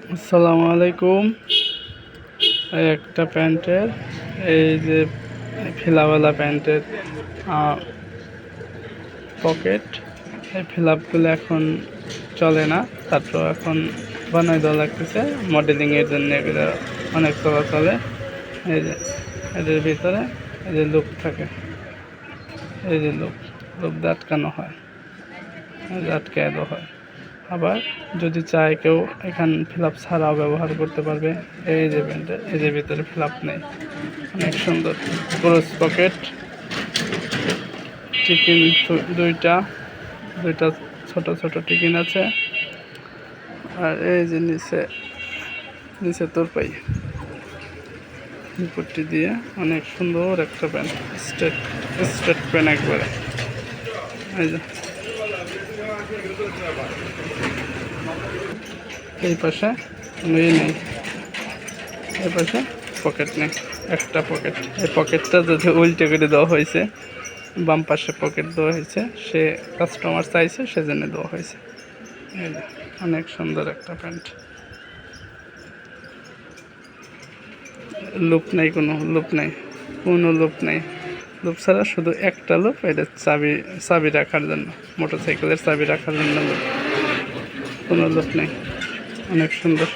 আসসালামু আলাইকুম। এই একটা প্যান্টের, এই যে ফিলাওয়ালা প্যান্টের পকেট, এই ফিলাপগুলো এখন চলে না, তারপর এখন বানাই দেওয়া লাগতেছে মডেলিংয়ের জন্য। এগুলো অনেক চলে। এই যে এদের ভিতরে এই যে লুপ থাকে, এই যে লুপ আটকানো হয়, আটকে দেওয়া হয়। আবার যদি চায় কেউ এখান ফিলাপ ছাড়াও ব্যবহার করতে পারবে। এই যে প্যান্টে এই যে ভিতরে ফিলাপ নেই, অনেক সুন্দর ক্রস পকেট। টিকিন দুইটা ছোট ছোট টিকিন আছে। আর এই যে নিচে তোরপাই পট্টি দিয়ে অনেক সুন্দর একটা প্যান্ট, স্ট্রেট প্যান্ট একবারে। এই যে এই পাশে নেই, এই পাশে পকেট নেই, একটা পকেট। এই পকেটটা যদি উল্টে করে দেওয়া হয়েছে, বাম পাশে পকেট দেওয়া হয়েছে, সে কাস্টমার চাইছে সেজন্য দেওয়া হয়েছে। এই যে অনেক সুন্দর একটা প্যান্ট, লুপ নেই, কোনো লুপ নেই। লুপ ছাড়া শুধু একটা লুপ, এটা চাবি রাখার জন্য, মোটরসাইকেলের চাবি রাখার জন্য লুপ, কোনো লুপ নেই। অনেক সুন্দর।